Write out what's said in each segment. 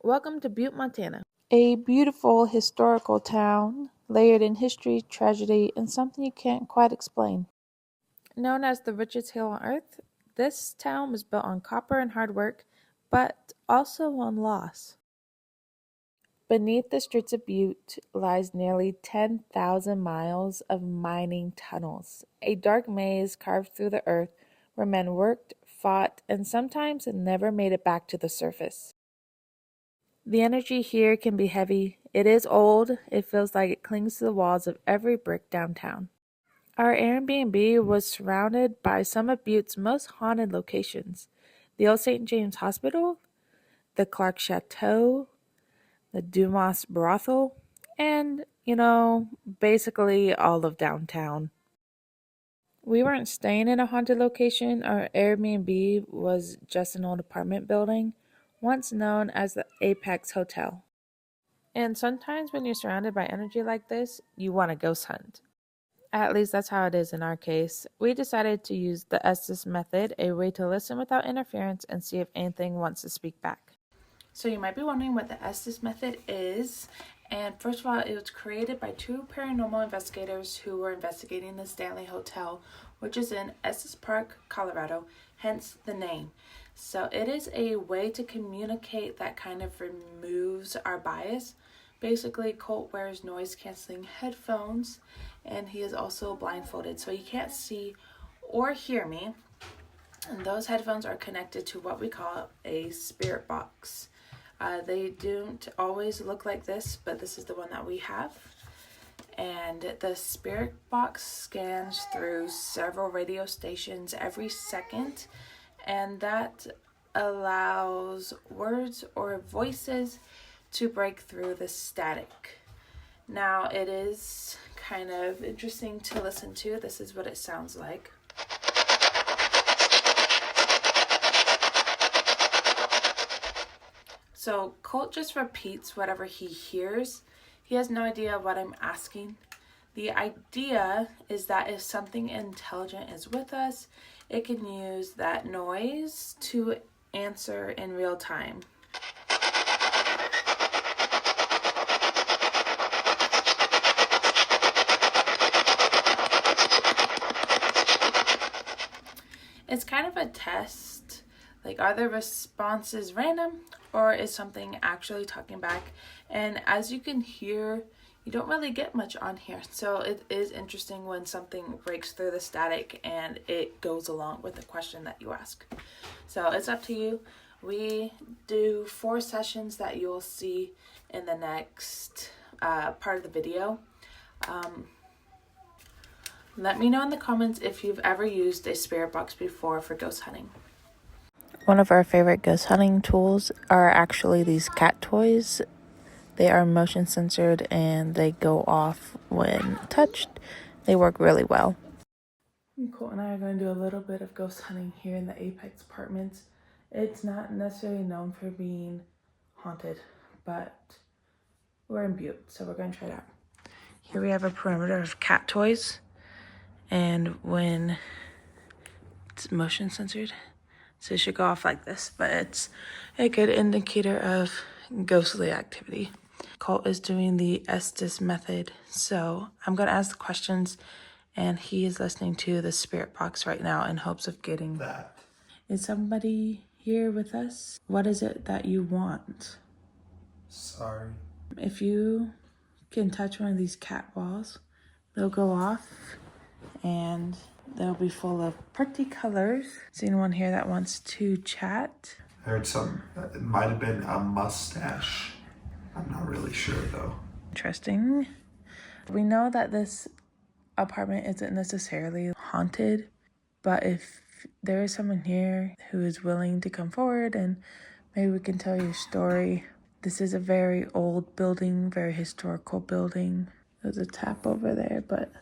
Welcome to Butte, Montana, a beautiful historical town layered in history, tragedy, and something you can't quite explain. Known as the richest hill on earth, this town was built on copper and hard work, but also on loss. Beneath the streets of Butte lies nearly 10,000 miles of mining tunnels, a dark maze carved through the earth where men worked, fought, and sometimes never made it back to the surface. The energy here can be heavy. It is old. It feels like it clings to the walls of every brick downtown. Our Airbnb was surrounded by some of Butte's most haunted locations. The old St. James Hospital, the Clark Chateau, the Dumas brothel, and, basically all of downtown. We weren't staying in a haunted location. Our Airbnb was just an old apartment building, once known as the Apex Hotel. And sometimes when you're surrounded by energy like this, you want to ghost hunt. At least that's how it is in our case. We decided to use the Estes Method, a way to listen without interference and see if anything wants to speak back. So you might be wondering what the Estes Method is. And first of all, it was created by two paranormal investigators who were investigating the Stanley Hotel, which is in Estes Park, Colorado, hence the name. So it is a way to communicate that kind of removes our bias. Basically, Colt wears noise-canceling headphones, and he is also blindfolded, so he can't see or hear me. And those headphones are connected to what we call a spirit box. They don't always look like this, but this is the one that we have. And the spirit box scans through several radio stations every second, and that allows words or voices to break through the static. Now, it is kind of interesting to listen to. This is what it sounds like. So Colt just repeats whatever he hears. He has no idea what I'm asking. The idea is that if something intelligent is with us, it can use that noise to answer in real time. It's kind of a test. Like, are the responses random or is something actually talking back? And as you can hear, you don't really get much on here. So it is interesting when something breaks through the static and it goes along with the question that you ask. So it's up to you. We do 4 sessions that you'll see in the next part of the video. Let me know in the comments if you've ever used a spirit box before for ghost hunting. One of our favorite ghost hunting tools are actually these cat toys. They are motion censored and they go off when touched. They work really well. Colt and I are going to do a little bit of ghost hunting here in the Apex Apartments. It's not necessarily known for being haunted, but we're in Butte, so we're going to try it out. Here we have a perimeter of cat toys, and when it's motion censored, so it should go off like this, but it's a good indicator of ghostly activity. Colt is doing the Estes Method, so I'm going to ask the questions, and he is listening to the spirit box right now in hopes of getting that. Is somebody here with us? What is it that you want? Sorry. If you can touch one of these cat balls, they'll go off, and they'll be full of pretty colors. Is anyone here that wants to chat? I heard some, it might have been a mustache. I'm not really sure though. Interesting. We know that this apartment isn't necessarily haunted, but if there is someone here who is willing to come forward and maybe we can tell your story. This is a very old building, very historical building. There's a tap over there, but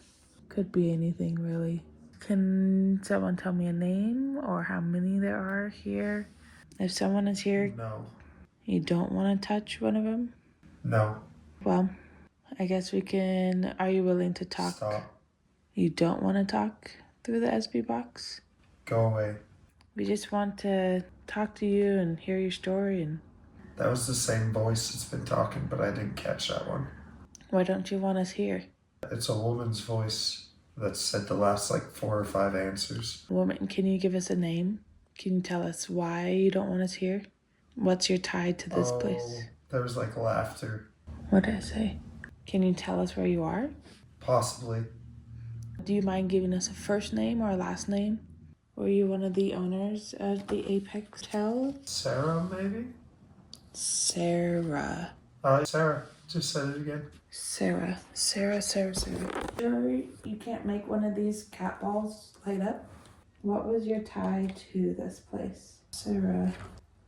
could be anything really. Can someone tell me a name or how many there are here? If someone is here, No. you don't want to touch one of them? No. Well, I guess we can. Are you willing to talk? Stop. You don't want to talk through the SB box? Go away. We just want to talk to you and hear your story and That was the same voice that's been talking, but I didn't catch that one. Why don't you want us here? It's a woman's voice that said the last like 4 or 5 answers. Woman, can you give us a name? Can you tell us why you don't want us here? What's your tie to this place? There was like laughter. What did I say? Can you tell us where you are? Possibly. Do you mind giving us a first name or a last name? Were you one of the owners of the Apex Hotel? Sarah, maybe? Sarah. Sarah. Just said it again. Sarah. Sure you can't make one of these cat balls light up? What was your tie to this place? Sarah.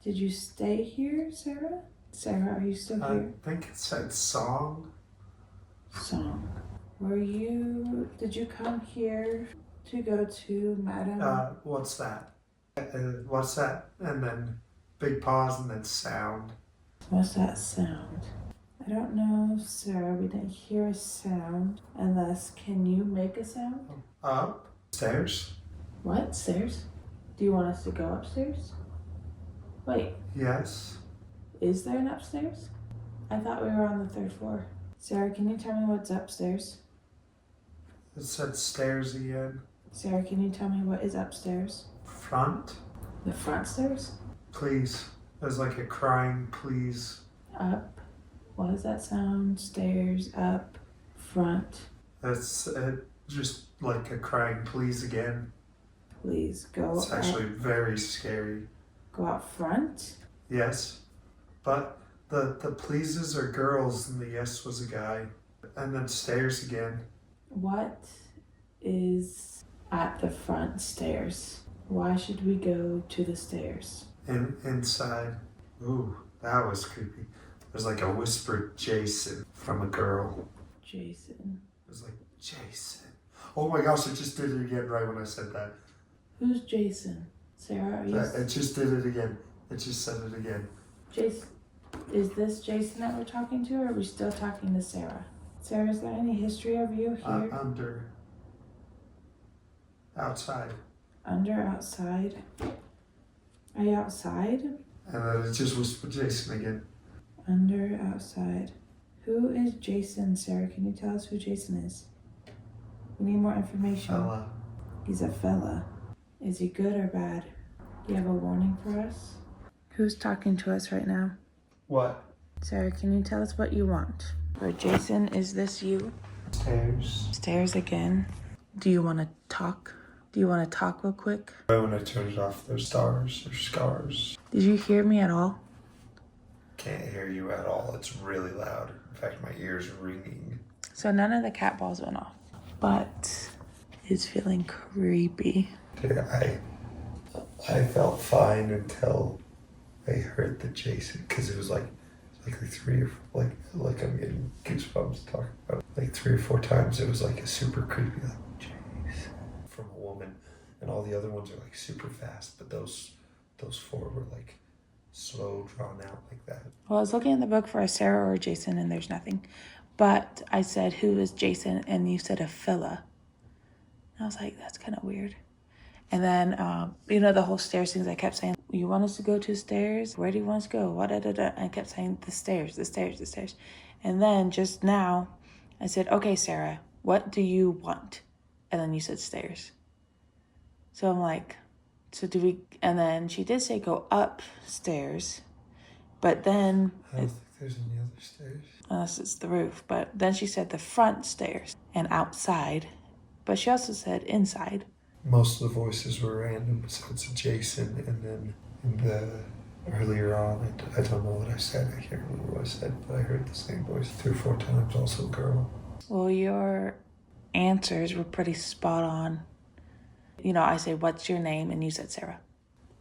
Did you stay here, Sarah? Sarah, are you still here? I think it said song. Song. Did you come here to go to Madam? What's that? What's that? And then big pause and then sound. What's that sound? I don't know, Sarah. We didn't hear a sound. Unless, can you make a sound? Upstairs? What? Stairs? Do you want us to go upstairs? Wait, Yes. is there an upstairs? I thought we were on the 3rd floor. Sarah, can you tell me what's upstairs? It said stairs again. Sarah, can you tell me what is upstairs? Front? The front stairs? Please. There's like a crying please. Up. What does that sound? Stairs, up, front. That's just like a crying please again. Please go It's actually very scary. Go out front? Yes. But the pleases are girls and the yes was a guy. And then stairs again. What is at the front stairs? Why should we go to the stairs? Inside. Ooh, that was creepy. There's like a whispered Jason from a girl. Jason. It was like, Jason. Oh my gosh, I just did it again right when I said that. Who's Jason? Sarah, are you... It just did it again. It just said it again. Jason. Is this Jason that we're talking to, or are we still talking to Sarah? Sarah, is there any history of you here? Under. Outside. Under, outside? Are you outside? And then it just whispered Jason again. Under, outside. Who is Jason, Sarah? Can you tell us who Jason is? We need more information. Fella. He's a fella. Is he good or bad? Do you have a warning for us? Who's talking to us right now? What? Sarah, can you tell us what you want? Or Jason, is this you? Stairs. Stairs again. Do you want to talk? Do you want to talk real quick? Right when I turned it off, there's stars or scars. Did you hear me at all? Can't hear you at all. It's really loud. In fact, my ears are ringing. So none of the cat balls went off. But it's feeling creepy. Dude, I felt fine until I heard the Jason, because it was like 3 or like I'm getting goosebumps talking about it. Like 3 or 4 times it was like a super creepy like Jason from a woman, and all the other ones are like super fast, but those 4 were like slow, drawn out like that. Well, I was looking in the book for a Sarah or a Jason, and there's nothing. But I said, who is Jason? And you said a fella. And I was like, that's kind of weird. And then, the whole stairs things, I kept saying, you want us to go to stairs? Where do you want us to go? What? I kept saying the stairs. And then just now, I said, okay, Sarah, what do you want? And then you said stairs. So I'm like, so do we? And then she did say go upstairs. But then... I don't think there's any other stairs. Unless it's the roof. But then she said the front stairs and outside. But she also said inside. Most of the voices were random besides Jason, and then earlier on, I don't know what I said. I can't remember what I said, but I heard the same voice 3 or 4 times, also a girl. Well, your answers were pretty spot on. I say, what's your name? And you said Sarah.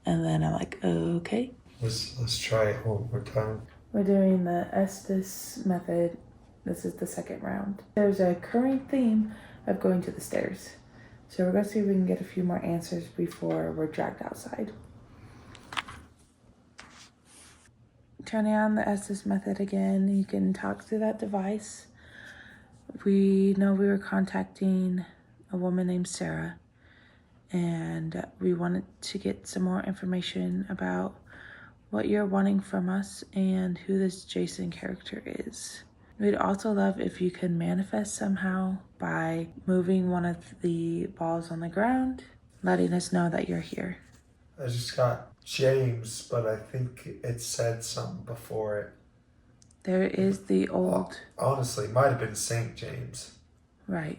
And then I'm like, okay. Let's try it one more time. We're doing the Estes Method. This is the 2nd round. There's a current theme of going to the stairs. So we're going to see if we can get a few more answers before we're dragged outside. Turning on the Estes Method again. You can talk through that device. We know we were contacting a woman named Sarah. And we wanted to get some more information about what you're wanting from us, and who this Jason character is. We'd also love if you could manifest somehow by moving one of the balls on the ground, letting us know that you're here. I just got James, but I think it said something before it. There is the old... Honestly, it might have been St. James. Right.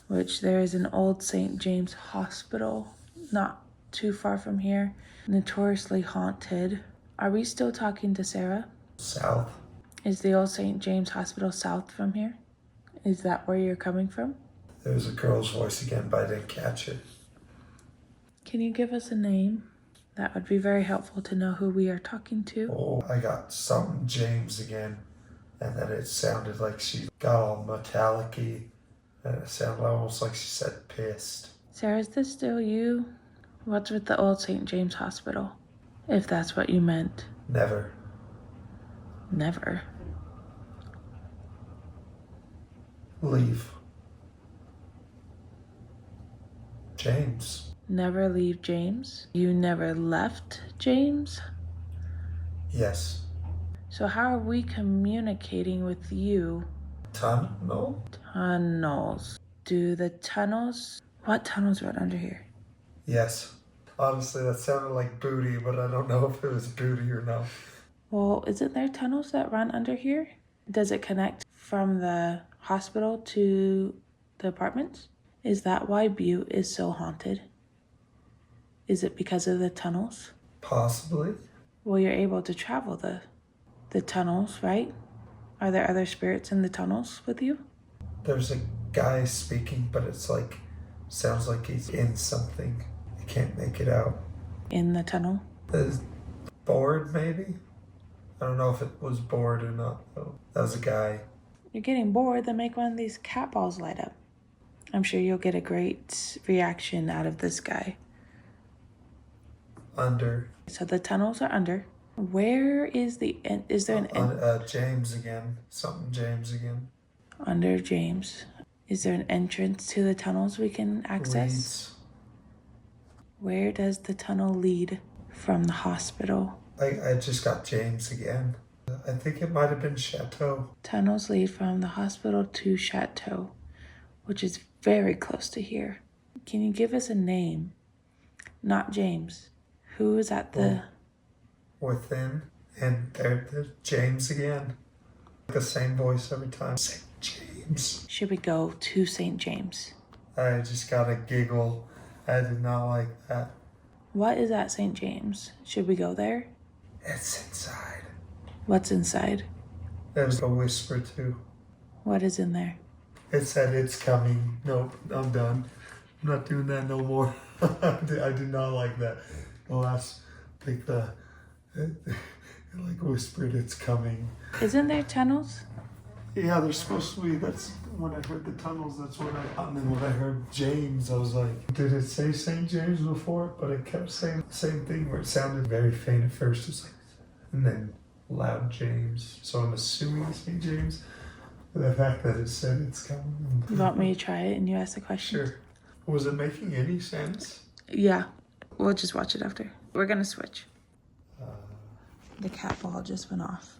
Which there is an old St. James hospital not too far from here, notoriously haunted. Are we still talking to Sarah? South. Is the old St. James hospital south from here? Is that where you're coming from? There was a girl's voice again, but I didn't catch it. Can you give us a name? That would be very helpful to know who we are talking to. Oh, I got something James again. And then it sounded like she got all metallic-y. And it sounded almost like she said pissed. Sarah, is this still you? What's with the old St. James hospital? If that's what you meant. Never. Never. Leave. James. Never leave James? You never left James? Yes. So how are we communicating with you? Tunnel? Tunnels. Do the tunnels... What tunnels run under here? Yes. Honestly, that sounded like booty, but I don't know if it was booty or not. Well, isn't there tunnels that run under here? Does it connect from the hospital to the apartments? Is that why Butte is so haunted? Is it because of the tunnels? Possibly. Well, you're able to travel the tunnels, right? Are there other spirits in the tunnels with you? There's a guy speaking, but it's like, sounds like he's in something. I can't make it out. In the tunnel? The board, maybe? I don't know if it was bored or not, though. That was a guy. You're getting bored, then make one of these cat balls light up. I'm sure you'll get a great reaction out of this guy. Under. So the tunnels are under. Where is the end? Is there an end? James again. Something James again. Under James. Is there an entrance to the tunnels we can access? Leads. Where does the tunnel lead from the hospital? I just got James again. I think it might have been Chateau. Tunnels lead from the hospital to Chateau, which is very close to here. Can you give us a name? Not James. Who is at the... Within. And there's James again. The same voice every time. St. James. Should we go to St. James? I just got a giggle. I did not like that. What is at St. James? Should we go there? It's inside. What's inside? There was a whisper too. What is in there? It said it's coming. Nope, I'm done. I'm not doing that no more. I did not like that. The last, like it like whispered it's coming. Isn't there tunnels? Yeah, they're supposed to be. That's when I heard the tunnels. That's what I thought. And then when I heard James, I was like, did it say St. James before? But it kept saying the same thing where it sounded very faint at first. It was like, and then loud James. So I'm assuming St. James. The fact that it said it's coming. You want me to try it and you ask the question? Sure. Was it making any sense? Yeah. We'll just watch it after. We're going to switch. The cat ball just went off.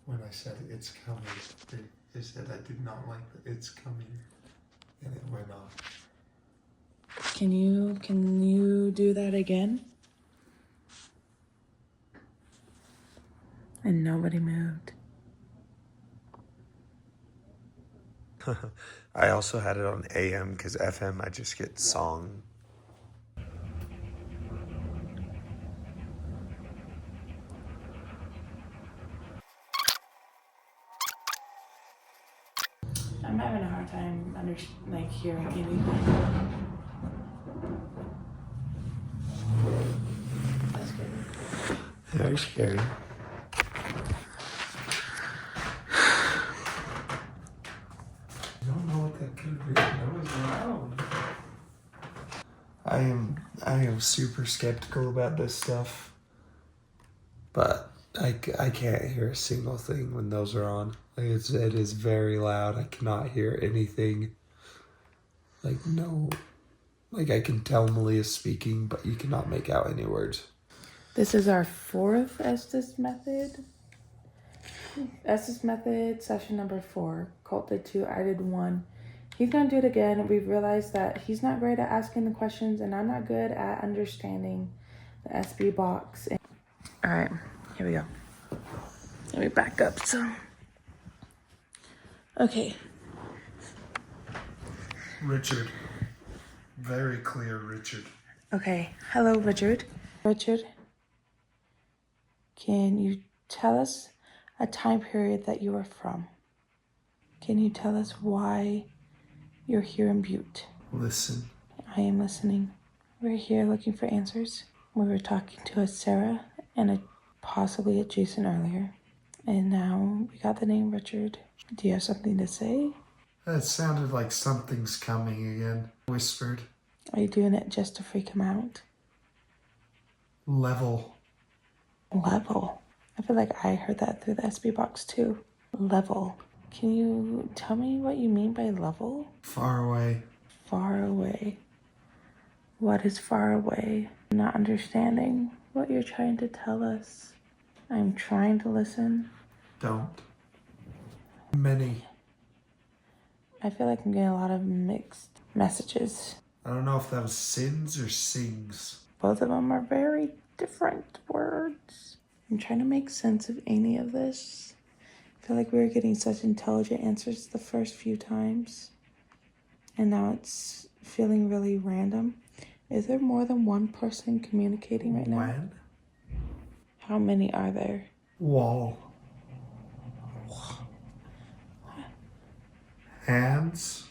When I said it's coming, they said I did not like the it's coming, and it went off. Can you do that again? And nobody moved. I also had it on AM because FM I just get song. I'm having a hard time hearing anything. That's good. Very scary. I don't know what that could be. That was loud. I am super skeptical about this stuff, but I can't hear a single thing when those are on. Like it is very loud. I cannot hear anything. Like no, like I can tell Malia's speaking, but you cannot make out any words. This is our fourth Estes Method. Estes Method session number 4. Colt did 2, I did 1. He's gonna do it again. We've realized that he's not great at asking the questions, and I'm not good at understanding the SB box. All right, here we go. Let me back up. Okay. Richard. Very clear, Richard. Okay. Hello, Richard. Richard, can you tell us a time period that you are from? Can you tell us why you're here in Butte? Listen. I am listening. We're here looking for answers. We were talking to a Sarah and possibly a Jason earlier. And now we got the name Richard. Do you have something to say? That sounded like something's coming again. Whispered. Are you doing it just to freak him out? Level. Level. I feel like I heard that through the SB box too. Level. Can you tell me what you mean by level? Far away. Far away. What is far away? I'm not understanding what you're trying to tell us. I'm trying to listen. Don't. Many. I feel like I'm getting a lot of mixed messages. I don't know if that was sins or sings. Both of them are very different words. I'm trying to make sense of any of this. I feel like we were getting such intelligent answers the first few times. And now it's feeling really random. Is there more than one person communicating right now? When? How many are there? Wall. Hands.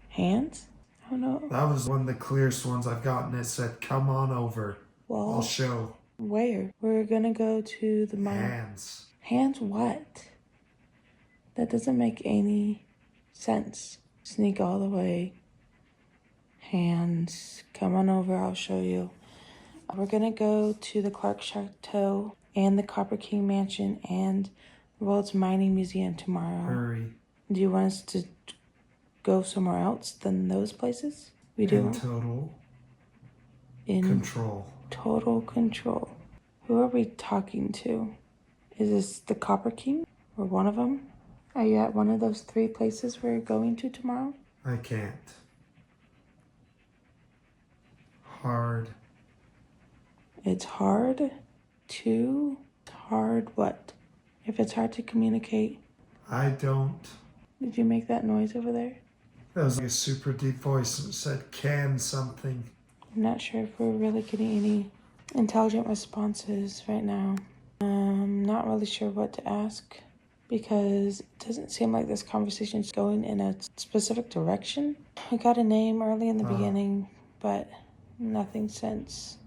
Hands? I don't know. That was one of the clearest ones I've gotten. It said, come on over. Well, I'll show. where? We're gonna go to the mine. Hands. Hands what? That doesn't make any sense. Sneak all the way. Hands. Come on over, I'll show you. We're gonna go to the Clark Chateau and the Copper King Mansion and the World's Mining Museum tomorrow. Hurry. Do you want us to go somewhere else than those places? We do. In total In control. total control. Who are we talking to? Is this the Copper King or one of them? Are you at one of those 3 places we're going to tomorrow? I can't. Hard. It's hard to... Hard what? If it's hard to communicate... I don't. Did you make that noise over there? That was like a super deep voice that said, can something. I'm not sure if we're really getting any intelligent responses right now. I'm not really sure what to ask because it doesn't seem like this conversation is going in a specific direction. We got a name early in the beginning, but nothing since.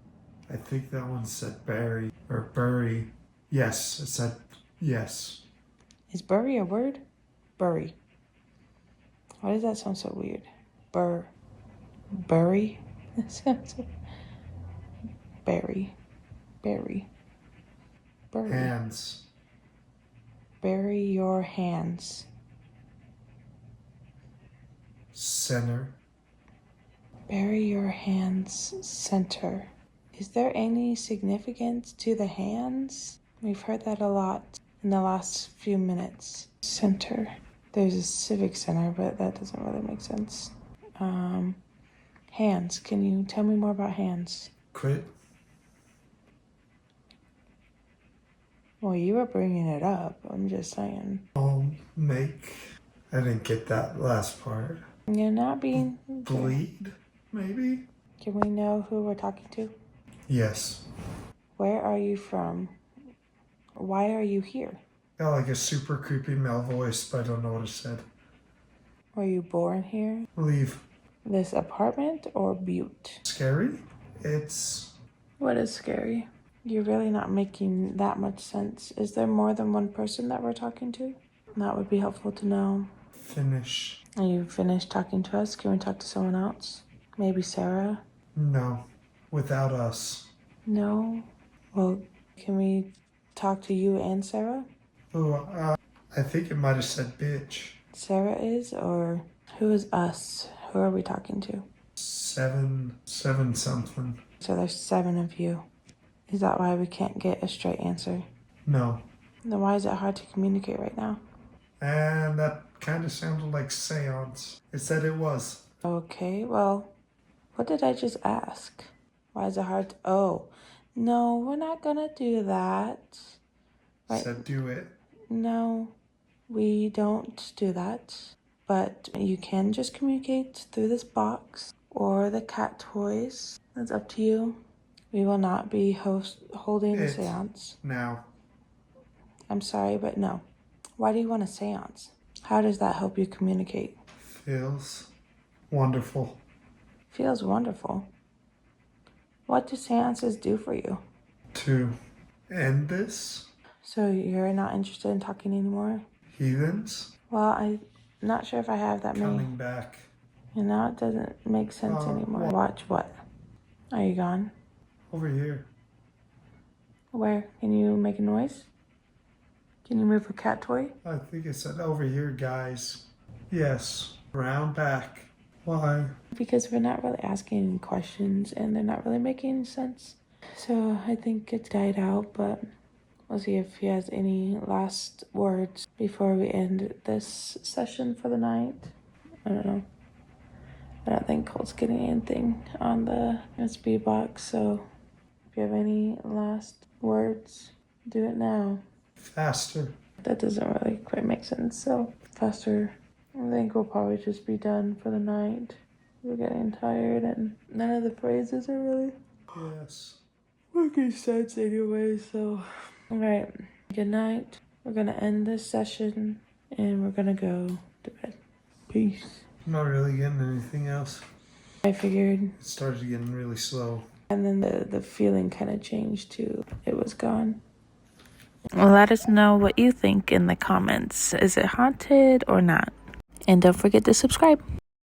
I think that one said Barry or Burry. Yes, it said yes. Is bury a word? Bury. Why does that sound so weird? Bury? That sounds so... Bury. Bury. Hands. Bury your hands. Center. Bury your hands center. Is there any significance to the hands? We've heard that a lot in the last few minutes. Center. There's a civic center, but that doesn't really make sense. Hands. Can you tell me more about hands? Quit. Well, you were bringing it up. I'm just saying. Make. I didn't get that last part. You're not being... Bleed, maybe? Can we know who we're talking to? Yes. Where are you from? Why are you here? Got like a super creepy male voice, but I don't know what it said. Were you born here? Leave. This apartment or Butte? Scary? It's... What is scary? You're really not making that much sense. Is there more than one person that we're talking to? That would be helpful to know. Finish. Are you finished talking to us? Can we talk to someone else? Maybe Sarah? No. Without us. No? Well, can we talk to you and Sarah? Oh, I think it might have said bitch. Sarah is, or who is us? Who are we talking to? Seven something. So there's 7 of you. Is that why we can't get a straight answer? No. Then why is it hard to communicate right now? And that kind of sounded like seance. It said it was. Okay, well, what did I just ask? Why is it hard to... Oh, no, we're not gonna do that. Right. Said do it. No, we don't do that. But you can just communicate through this box or the cat toys. That's up to you. We will not be holding a seance. Now. I'm sorry, but no. Why do you want a seance? How does that help you communicate? Feels wonderful. Feels wonderful. What do seances do for you? To end this? So you're not interested in talking anymore? Heathens? Well, I'm not sure if I have that many. Coming back. And now it doesn't make sense anymore. Watch what? Are you gone? Over here. Where? Can you make a noise? Can you move a cat toy? I think it said over here, guys. Yes. Round back. Why? Because we're not really asking any questions and they're not really making sense. So I think it's died out, but we'll see if he has any last words before we end this session for the night. I don't know. I don't think Colt's getting anything on the USB box, so if you have any last words, do it now. Faster. That doesn't really quite make sense, so faster. I think we'll probably just be done for the night. We're getting tired and none of the phrases are really making sense anyway, so. Alright, good night. We're gonna end this session and we're gonna go to bed. Peace. I'm not really getting anything else. I figured. It started getting really slow. And then the feeling kind of changed too. It was gone. Let us know what you think in the comments. Is it haunted or not? And don't forget to subscribe.